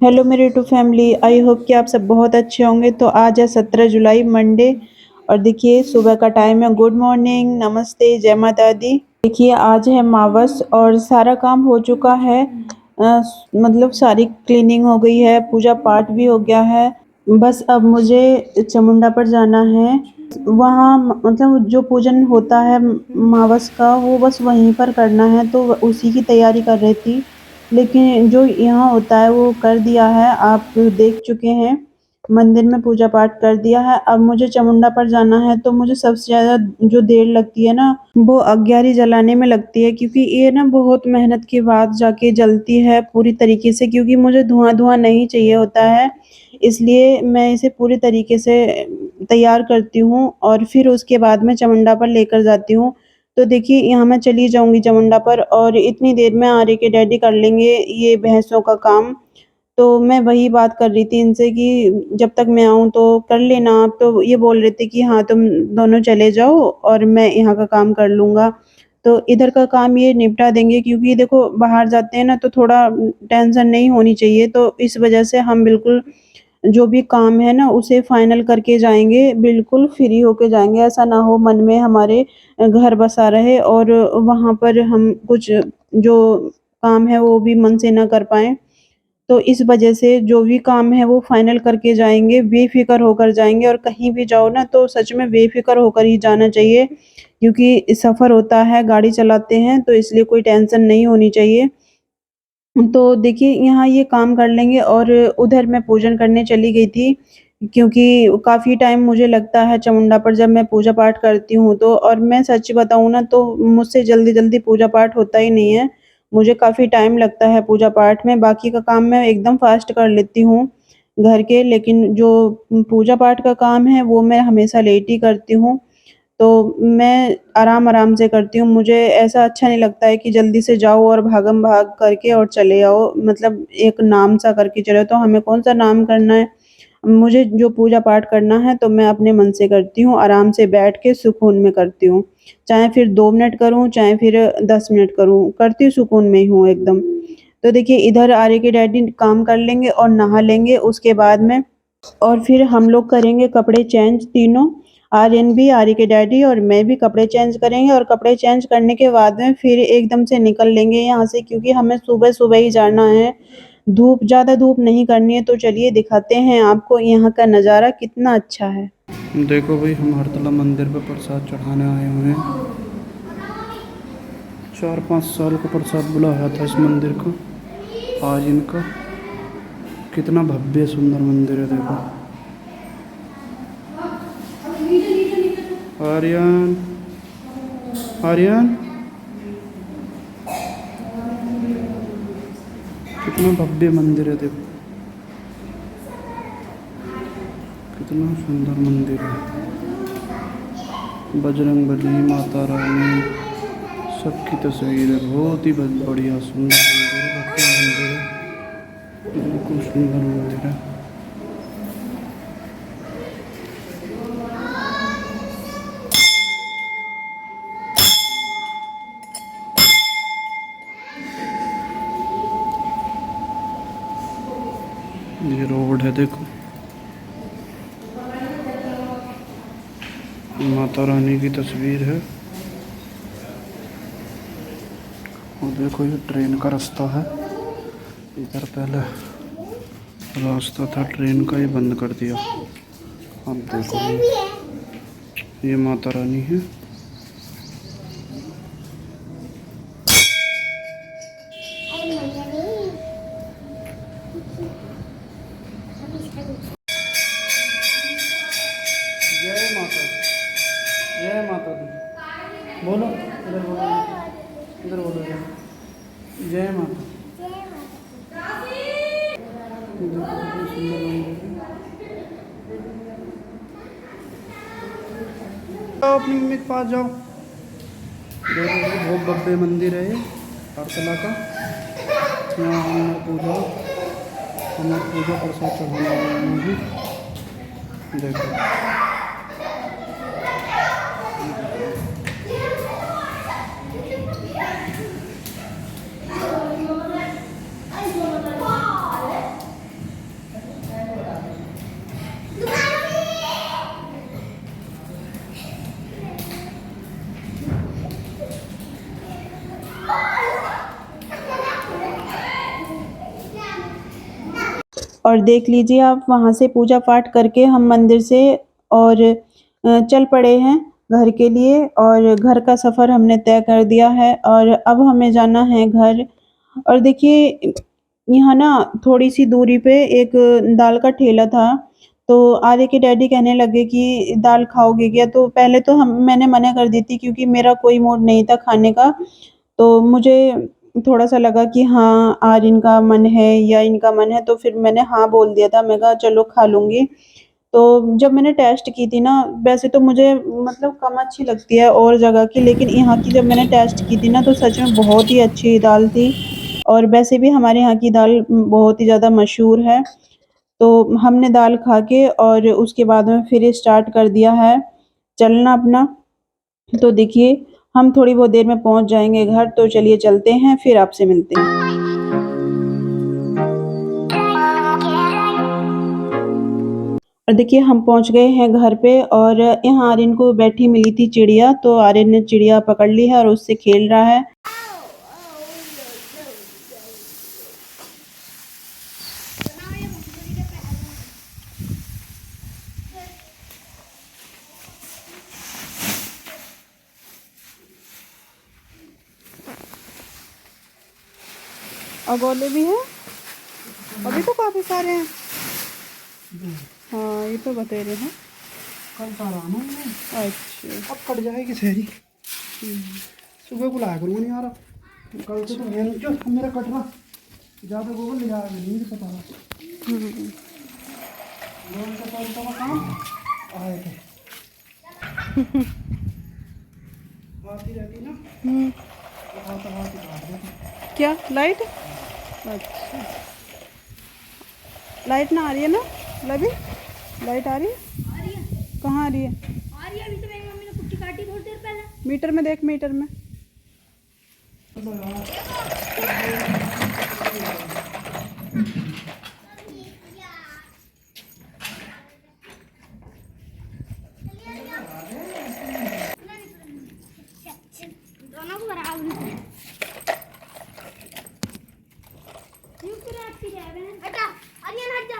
Hello मेरे to family. I hope कि आप सब बहुत अच्छे होंगे। तो आज है 17 जुलाई मंडे और देखिए सुबह का टाइम है। गुड मॉर्निंग, नमस्ते, जय माता दी। देखिए आज है मावस और सारा काम हो चुका है। मतलब सारी क्लीनिंग हो गई है, पूजा पाठ भी हो गया है। बस अब मुझे चामुंडा पर जाना है। वहाँ मतलब जो पूजन होता है मावस का, वो बस वहीं पर करना है, तो उसी की तैयारी कर रही थी। लेकिन जो यहाँ होता है वो कर दिया है, आप देख चुके हैं। मंदिर में पूजा पाठ कर दिया है। अब मुझे चामुंडा पर जाना है, तो मुझे सबसे ज़्यादा जो देर लगती है ना, वो अग्यारी जलाने में लगती है, क्योंकि ये ना बहुत मेहनत के बाद जाके जलती है पूरी तरीके से, क्योंकि मुझे धुआं-धुआं नहीं चाहिए होता है। इसलिए मैं इसे पूरी तरीके से तैयार करती हूँ और फिर उसके बाद में चामुंडा पर लेकर जाती हूँ। तो देखिए यहाँ मैं चली जाऊँगी चामुंडा पर और इतनी देर में आर्य के डैडी कर लेंगे ये भैंसों का काम। तो मैं वही बात कर रही थी इनसे कि जब तक मैं आऊँ तो कर लेना आप। तो ये बोल रहे थे कि हाँ, तुम दोनों चले जाओ और मैं यहाँ का काम कर लूँगा। तो इधर का काम ये निपटा देंगे, क्योंकि देखो बाहर जाते हैं ना तो थोड़ा टेंशन नहीं होनी चाहिए। तो इस वज़ह से हम बिल्कुल जो भी काम है ना उसे फाइनल करके जाएँगे, बिल्कुल फ्री होके जाएँगे। ऐसा ना हो मन में हमारे घर बसा रहे और वहाँ पर हम कुछ जो काम है वो भी मन से ना कर पाएँ। तो इस वजह से जो भी काम है वो फाइनल करके जाएँगे, बेफ़िक्र होकर जाएँगे। और कहीं भी जाओ ना तो सच में बेफ़िक्र होकर ही जाना चाहिए, क्योंकि सफ़र होता है, गाड़ी चलाते हैं, तो इसलिए कोई टेंशन नहीं होनी चाहिए। तो देखिए यहाँ ये काम कर लेंगे और उधर मैं पूजन करने चली गई थी, क्योंकि काफ़ी टाइम मुझे लगता है चामुंडा पर जब मैं पूजा पाठ करती हूँ तो। और मैं सच बताऊँ ना तो मुझसे जल्दी-जल्दी पूजा पाठ होता ही नहीं है। मुझे काफ़ी टाइम लगता है पूजा पाठ में। बाकी का काम मैं एकदम फ़ास्ट कर लेती हूँ घर के, लेकिन जो पूजा पाठ का काम है वो मैं हमेशा लेट ही करती हूँ। तो मैं आराम-आराम से करती हूँ। मुझे ऐसा अच्छा नहीं लगता है कि जल्दी से जाओ और भागम-भाग करके और चले आओ, मतलब एक नाम सा करके चले आओ। तो हमें कौन-सा नाम करना है? मुझे जो पूजा पाठ करना है तो मैं अपने मन से करती हूँ, आराम से बैठ के सुकून में करती हूँ। चाहे फिर 2 मिनट करूँ, चाहे फिर 10 मिनट करूँ, करती हूँ सुकून में ही हूँ एकदम। तो देखिए इधर आर्य के डैडी काम कर लेंगे और नहा लेंगे उसके बाद में, और फिर हम लोग करेंगे कपड़े चेंज तीनों। आर्यन भी, आर्य के डैडी और मैं भी कपड़े चेंज करेंगे और कपड़े चेंज करने के बाद में फिर एकदम से निकल लेंगे यहाँ से, क्योंकि हमें सुबह-सुबह ही जाना है। ज़्यादा धूप नहीं करनी है। तो चलिए दिखाते हैं आपको यहाँ का नज़ारा कितना अच्छा है। देखो भाई, हम हरतला मंदिर पे प्रसाद चढ़ाने आए हुए हैं। 4-5 साल का प्रसाद बुलाया था इस मंदिर को। आज इनका कितना भव्य सुंदर मंदिर है, देखो। आर्यन, आर्यन, कितना भव्य मंदिर है, देखो। कितना सुंदर मंदिर है। बजरंगबली, माता रानी, सबकी तस्वीर है। बहुत ही बढ़िया सुंदर मंदिर है, भव्य मंदिर है। बिल्कुल सुंदर मंदिर है। ये रोड है, देखो। माता रानी की तस्वीर है। और देखो ये ट्रेन का रास्ता है। इधर पहले रास्ता था ट्रेन का, ये बंद कर दिया। अब देखो ये माता रानी है। जय माता दी, जय माता दी। बोलो, इधर बोलो, इधर बोलो, जय माता। देखो कितनी सुंदर मंदिर है। जाओ अपनी मम्मी के पास जाओ। देखो ये बहुत भव्य मंदिर है, ये हरतला का। यहाँ हमारे पूजा प्रसाद चढ़ाने वाले हैं। देखो, और देख लीजिए आप वहाँ से पूजा पाठ करके हम मंदिर से और चल पड़े हैं घर के लिए और घर का सफ़र हमने तय कर दिया है और अब हमें जाना है घर। और देखिए यहाँ ना थोड़ी-सी दूरी पे एक दाल का ठेला था, तो आर्य के डैडी कहने लगे कि दाल खाओगे क्या? तो पहले तो हम मैंने मना कर दी थी क्योंकि मेरा कोई मूड नहीं था खाने का, तो मुझे थोड़ा-सा लगा कि हाँ, आज इनका मन है या इनका मन है तो फिर मैंने हाँ बोल दिया था, मैं कहा चलो खा लूँगी। तो जब मैंने टेस्ट की थी ना, वैसे तो मुझे मतलब कम अच्छी लगती है और जगह की, लेकिन यहाँ की जब मैंने टेस्ट की थी ना, तो सच में बहुत ही अच्छी दाल थी और वैसे भी हमारे यहाँ की दाल बहुत ही ज़्यादा मशहूर है। तो हमने दाल खा के और उसके बाद में फिर स्टार्ट कर दिया है चलना अपना। तो देखिए, हम थोड़ी बहुत देर में पहुँच जाएँगे घर, तो चलिए चलते हैं, फिर आपसे मिलते हैं। और देखिए हम पहुँच गए हैं घर पे और यहाँ आर्यन को बैठी मिली थी चिड़िया, तो आर्यन ने चिड़िया पकड़ ली है और उससे खेल रहा है। और गोले भी हैं? अभी तो काफ़ी सारे हैं। हाँ, ये तो बतेरे हैं। कल सारा आना है। अच्छा। अब कट जाएगी शहरी। सुबह को लाया करूँगा नहीं आ रहा। कल से तो मैं जो मेरा कट रहा ज़्यादा गोबर ले जाएगा नहीं मुझे पता है। गोबर का कल का काम आए थे। आती रहती ना। आता काट देती। क्या लाइट? अच्छा। लाइट ना आ रही है ना लभी? लाइट आ रही है? आ रही है। कहाँ आ रही है? आ रही है, अभी तो मेरी मम्मी ने कुट्टी काटी थोड़ी देर पहले। मीटर में देख, मीटर में। दोनों को बराबर ही क्यों फिर आती है बहन? हटा, आर्यन हट जा।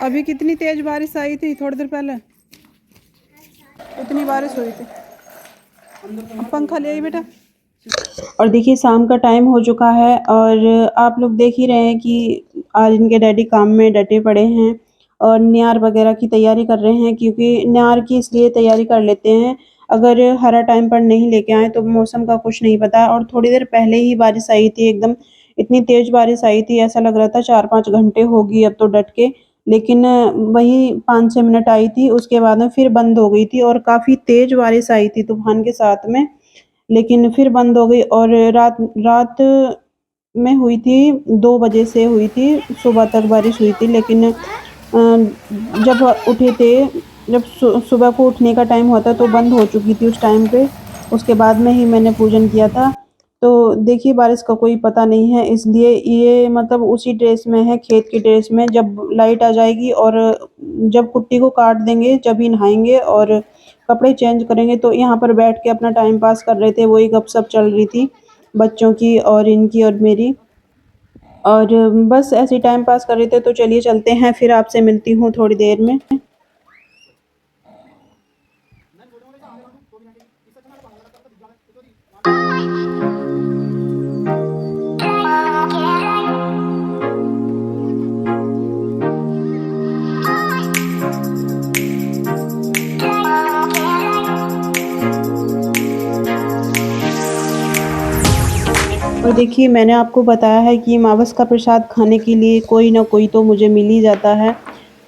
अभी कितनी तेज बारिश आई थी थोड़ी देर पहले, इतनी बारिश हुई थी। पंखा ले आई बेटा। और देखिए शाम का टाइम हो चुका है और आप लोग देख ही रहे हैं कि आज इनके डैडी काम में डटे पड़े हैं और नियार वगैरह की तैयारी कर रहे हैं, क्योंकि नियार की इसलिए तैयारी कर लेते हैं, अगर हरा टाइम पर नहीं लेके आए तो मौसम का कुछ नहीं पता। और थोड़ी देर पहले ही बारिश आई थी एकदम, इतनी तेज बारिश आई थी, ऐसा लग रहा था 4-5 घंटे होगी अब तो डट के, लेकिन वही 5-6 मिनट आई थी, उसके बाद में फिर बंद हो गई थी और काफ़ी तेज बारिश आई थी तूफान के साथ में, लेकिन फिर बंद हो गई। और रात रात में हुई थी, 2 बजे से हुई थी, सुबह तक बारिश हुई थी, लेकिन जब उठे थे, जब सुबह को उठने का टाइम हुआ था तो बंद हो चुकी थी उस टाइम पे, उसके बाद में ही मैंने पूजन किया था। तो देखिए बारिश का कोई पता नहीं है, इसलिए ये मतलब उसी ड्रेस में है, खेत की ड्रेस में, जब लाइट आ जाएगी और जब कुट्टी को काट देंगे जब ही नहाएँगे और कपड़े चेंज करेंगे। तो यहाँ पर बैठ के अपना टाइम पास कर रहे थे, वही गपशप चल रही थी बच्चों की और इनकी और मेरी, और बस ऐसे ही टाइम पास कर रहे थे। तो चलिए चलते हैं, फिर आपसे मिलती हूँ थोड़ी देर में। और देखिए मैंने आपको बताया है कि मावस का प्रसाद खाने के लिए कोई ना कोई तो मुझे मिल ही जाता है।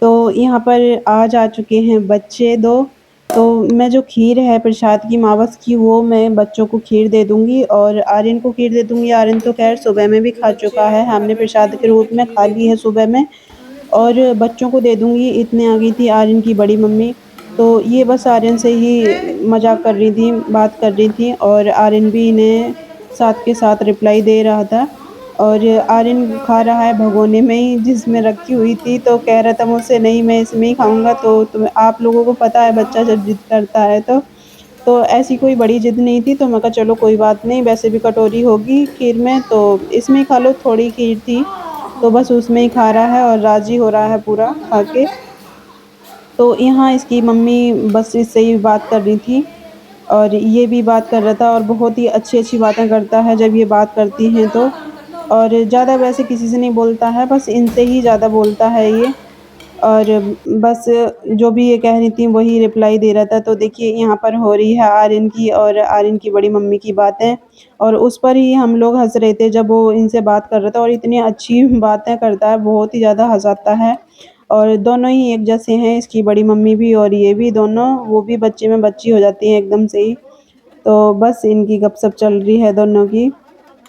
तो यहाँ पर आज आ चुके हैं बच्चे 2, तो मैं जो खीर है प्रसाद की मावस की वो मैं बच्चों को खीर दे दूँगी और आर्यन को खीर दे दूँगी। आर्यन तो ख़ैर सुबह में भी खा चुका है, हमने प्रसाद के रूप में खा ली है सुबह में, और बच्चों को दे दूँगी। इतने आ गई थी आर्यन की बड़ी मम्मी, तो ये बस आर्यन से ही मज़ाक कर रही थी, बात कर रही थी और आर्यन भी इन्हें साथ के साथ रिप्लाई दे रहा था। और आर्यन खा रहा है भगोने में ही जिसमें रखी हुई थी, तो कह रहा था मुझसे नहीं मैं इसमें ही खाऊँगा, तो तुम्हें आप लोगों को पता है बच्चा जब ज़िद करता है तो। तो ऐसी कोई बड़ी ज़िद नहीं थी, तो मैं कहा चलो कोई बात नहीं, वैसे भी कटोरी होगी खीर में तो इसमें ही खा लो, थोड़ी खीर थी, तो बस उसमें ही खा रहा है और राज़ी हो रहा है पूरा खा के। तो यहाँ इसकी मम्मी बस इससे ही बात कर रही थी और ये भी बात कर रहा था और बहुत ही अच्छी-अच्छी बातें करता है जब ये बात करती हैं तो। और ज़्यादा वैसे किसी से नहीं बोलता है, बस इनसे ही ज़्यादा बोलता है ये। और बस जो भी ये कह रही थी वही रिप्लाई दे रहा था। तो देखिए यहाँ पर हो रही है आर्यन की और आर्यन की बड़ी मम्मी की बातें और उस पर ही हम लोग हँस रहे थे जब वो इनसे बात कर रहा था और इतनी अच्छी बातें करता है, बहुत ही ज़्यादा हँसाता है। और दोनों ही एक जैसे हैं, इसकी बड़ी मम्मी भी और ये भी दोनों, वो भी बच्चे में बच्ची हो जाती हैं एकदम से ही। तो बस इनकी गपशप चल रही है दोनों की।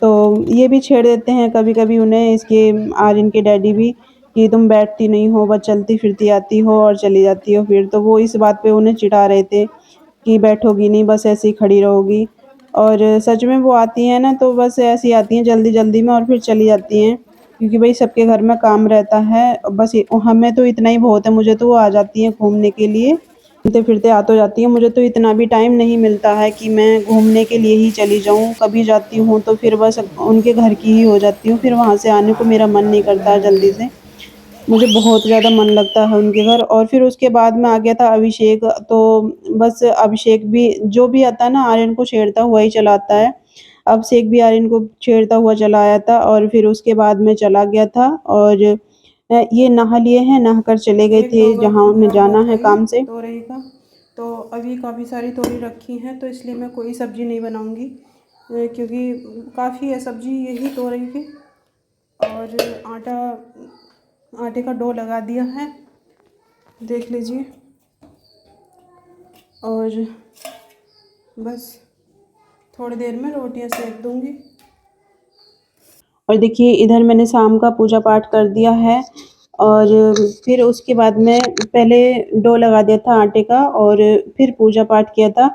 तो ये भी छेड़ देते हैं कभी-कभी उन्हें, इसके आर्यन के डैडी भी, कि तुम बैठती नहीं हो, बस चलती-फिरती आती हो और चली जाती हो फिर। तो वो इस बात पे उन्हें चिढ़ा रहे थे कि बैठोगी नहीं, बस ऐसे ही खड़ी रहोगी। और सच में वो आती हैं ना तो बस ऐसे ही आती हैं जल्दी-जल्दी में और फिर चली जाती हैं, क्योंकि भई सबके घर में काम रहता है। बस ये हमें तो इतना ही बहुत है, मुझे तो वो आ जाती हैं घूमने के लिए, घूमते-फिरते आ तो जाती हैं, मुझे तो इतना भी टाइम नहीं मिलता है कि मैं घूमने के लिए ही चली जाऊँ। कभी जाती हूँ तो फिर बस उनके घर की ही हो जाती हूँ, फिर वहाँ से आने को मेरा मन नहीं करता है जल्दी से। मुझे बहुत ज़्यादा मन लगता है उनके घर। और फिर उसके बाद में आ गया था अभिषेक, तो बस अभिषेक भी जो भी आता है ना आर्यन को छेड़ता हुआ ही चला आता है। अभिषेक भी आर्यन को छेड़ता हुआ चला आया था और फिर उसके बाद में चला गया था और ये नहा लिए हैं, नहाकर चले गए थे जहाँ उन्हें जाना है काम से। तोरई का तो अभी काफ़ी सारी तोरई रखी हैं, तो इसलिए मैं कोई सब्ज़ी नहीं बनाऊँगी, क्योंकि काफ़ी है सब्ज़ी यही तोरई की। और आटे का डो लगा दिया है, देख लीजिए। और बस थोड़ी देर में रोटियां सेक दूंगी। और देखिए इधर मैंने शाम का पूजा पाठ कर दिया है और फिर उसके बाद में पहले डो लगा दिया था आटे का और फिर पूजा पाठ किया था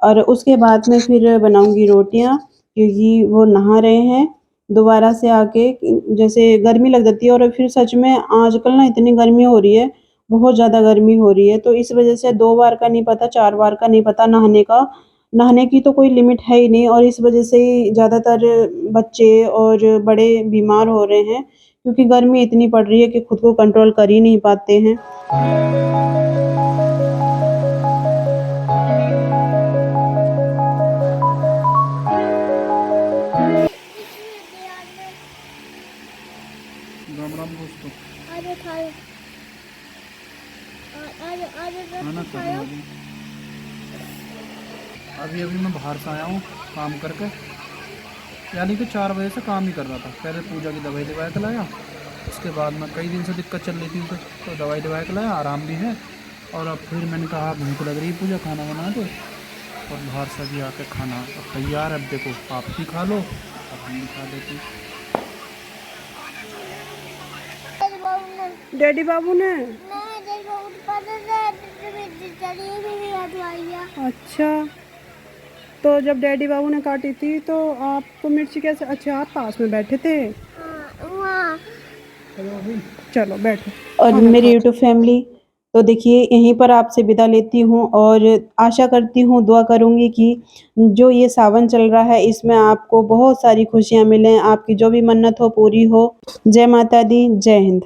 और उसके बाद में फिर बनाऊंगी रोटियां, क्योंकि वो नहा रहे हैं दोबारा से आके। जैसे गर्मी लग जाती है और फिर सच में आजकल ना इतनी गर्मी हो रही है, बहुत ज़्यादा गर्मी हो रही है, तो इस वजह से 2 बार का नहीं पता 4 बार का नहीं पता नहाने का। नहाने की तो कोई लिमिट है ही नहीं और इस वजह से ही ज़्यादातर बच्चे और बड़े बीमार हो रहे हैं, क्योंकि गर्मी इतनी पड़ रही है कि खुद को कंट्रोल कर ही नहीं पाते हैं। राम राम दोस्तों। अरे खाओ अरे अरे खाना खा खाओ। रहे अभी अभी मैं बाहर से आया हूँ काम करके, यानी कि 4 बजे से काम ही कर रहा था। पहले पूजा की दवाई दवा के लाया, उसके बाद में कई दिन से दिक्कत चल रही थी उसे, तो दवाई दवा के लाया, आराम भी है। और अब फिर मैंने कहा भूख लग रही है पूजा, खाना बना दो, और बाहर से भी आके खाना अब तैयार है। अब देखो आप भी खा लो और हम भी खा लेते हैं। डैडी बाबू ने अच्छा, तो जब डैडी बाबू ने काटी थी तो आपको मिर्ची कैसे, अच्छा आप पास में बैठे थे, चलो बैठो। और मेरी यूट्यूब फैमिली, तो देखिए यहीं पर आपसे विदा लेती हूँ और आशा करती हूँ, दुआ करूँगी कि जो ये सावन चल रहा है इसमें आपको बहुत सारी खुशियाँ मिलें, आपकी जो भी मन्नत हो पूरी हो। जय माता दी, जय हिंद।